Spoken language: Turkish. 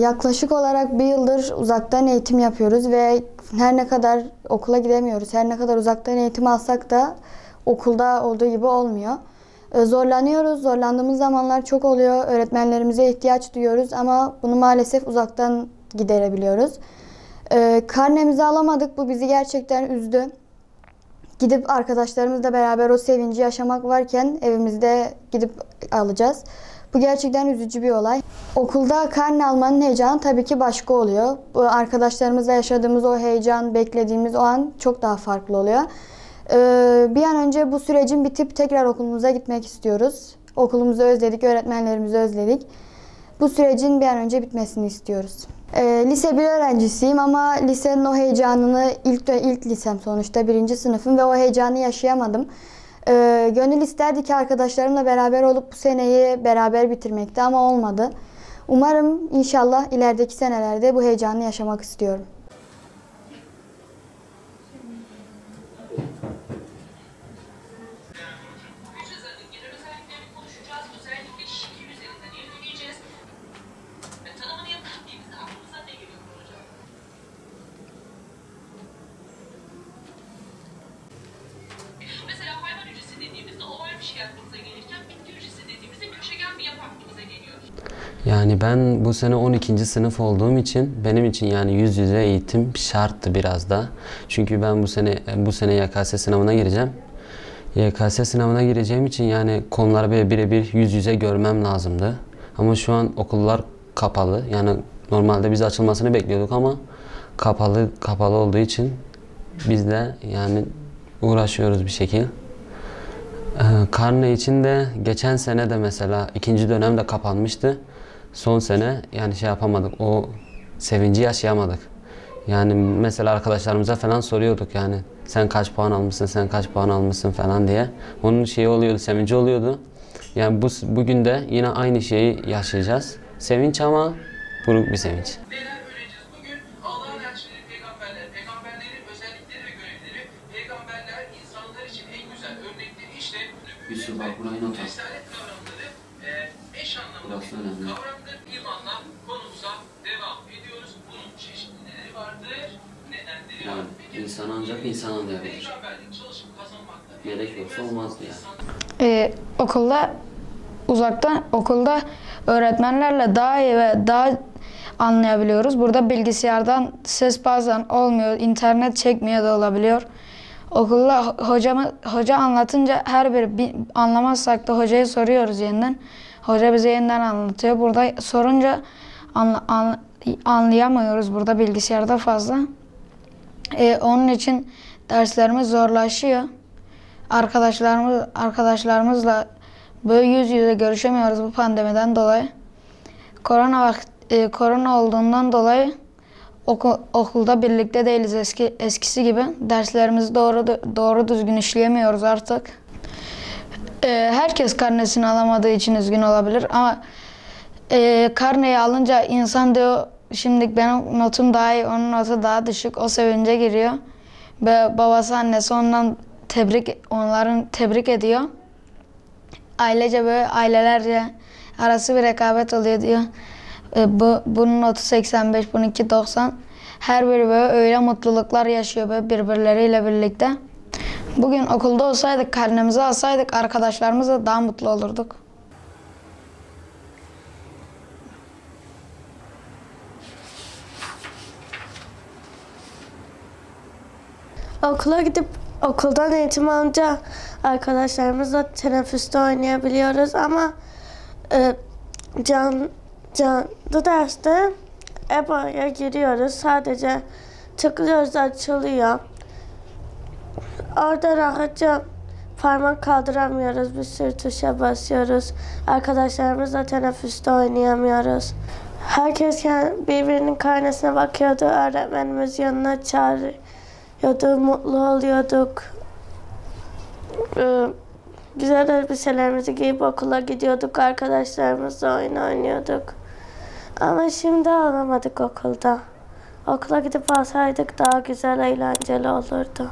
Yaklaşık olarak bir yıldır uzaktan eğitim yapıyoruz ve her ne kadar okula gidemiyoruz, her ne kadar uzaktan eğitim alsak da okulda olduğu gibi olmuyor. Zorlanıyoruz, zorlandığımız zamanlar çok oluyor. Öğretmenlerimize ihtiyaç duyuyoruz ama bunu maalesef uzaktan giderebiliyoruz. Karnemizi alamadık, bu bizi gerçekten üzdü. Gidip arkadaşlarımızla beraber o sevinci yaşamak varken evimizde gidip alacağız. Bu gerçekten üzücü bir olay. Okulda karne almanın heyecanı tabii ki başka oluyor. Bu arkadaşlarımızla yaşadığımız o heyecan, beklediğimiz o an çok daha farklı oluyor. Bir an önce bu sürecin bitip tekrar okulumuza gitmek istiyoruz. Okulumuzu özledik, öğretmenlerimizi özledik. Bu sürecin bir an önce bitmesini istiyoruz. Lise 1 öğrencisiyim ama lisenin o heyecanını ilk lisem sonuçta 1. sınıfım ve o heyecanı yaşayamadım. Gönül isterdi ki arkadaşlarımla beraber olup bu seneyi beraber bitirmekti ama olmadı. Umarım inşallah ilerideki senelerde bu heyecanı yaşamak istiyorum. Yani ben bu sene 12. sınıf olduğum için benim için yani yüz yüze eğitim şarttı biraz da. Çünkü ben bu sene YKS sınavına gireceğim. YKS sınavına gireceğim için yani konuları böyle birebir yüz yüze görmem lazımdı. Ama şu an okullar kapalı. Yani normalde biz açılmasını bekliyorduk ama kapalı olduğu için biz de yani uğraşıyoruz bir şekilde. Karne için de geçen sene de mesela 2. dönem de kapanmıştı. Son sene yani şey yapamadık, o sevinci yaşayamadık. Yani mesela arkadaşlarımıza falan soruyorduk yani sen kaç puan almışsın, sen kaç puan almışsın falan diye. Onun şeyi oluyordu, sevinci oluyordu. Yani bugün de yine aynı şeyi yaşayacağız. Sevinç ama buruk bir sevinç. Yusuf bak burayı not al. Burası önemli. Yani insan ancak insan anlayabilir. Melek yoksa olmazdı yani. Okulda öğretmenlerle daha iyi ve daha anlayabiliyoruz. Burada bilgisayardan ses bazen olmuyor, internet çekmiyor da olabiliyor. Okulda hoca anlatınca her biri anlamazsak da hocaya soruyoruz yeniden. Hoca bize yeniden anlatıyor. Burada sorunca anlayamıyoruz burada bilgisayarda fazla. Onun için derslerimiz zorlaşıyor. Arkadaşlarımızla böyle yüz yüze görüşemiyoruz bu pandemiden dolayı. Korona olduğundan dolayı okulda birlikte değiliz eskisi gibi. Derslerimizi doğru düzgün işleyemiyoruz artık. Herkes karnesini alamadığı için üzgün olabilir ama karneyi alınca insan diyor şimdi benim notum daha iyi, onun notu daha düşük, o sevince giriyor. Ve babası annesi onların tebrik ediyor. Ailece böyle ailelerce arası bir rekabet oluyor diyor. Bunun notu 85, bununki 90. Her biri böyle öyle mutluluklar yaşıyor böyle birbirleriyle birlikte. Bugün okulda olsaydık, karnemizi alsaydık arkadaşlarımızla daha mutlu olurduk. Okula gidip okuldan eğitim alınca arkadaşlarımızla teneffüste oynayabiliyoruz ama canlı derste EBA'ya giriyoruz. Sadece tıklıyoruz, açılıyor. Orada rahatça parmak kaldıramıyoruz. Bir sürü tuşa basıyoruz. Arkadaşlarımızla teneffüste oynayamıyoruz. Herkes birbirinin karnesine bakıyordu. Öğretmenimiz yanına çağırıyordu. Mutlu oluyorduk. Güzel elbiselerimizi giyip okula gidiyorduk. Arkadaşlarımızla oyun oynuyorduk. Ama şimdi alamadık okulda. Okula gidip alsaydık daha güzel, eğlenceli olurdu.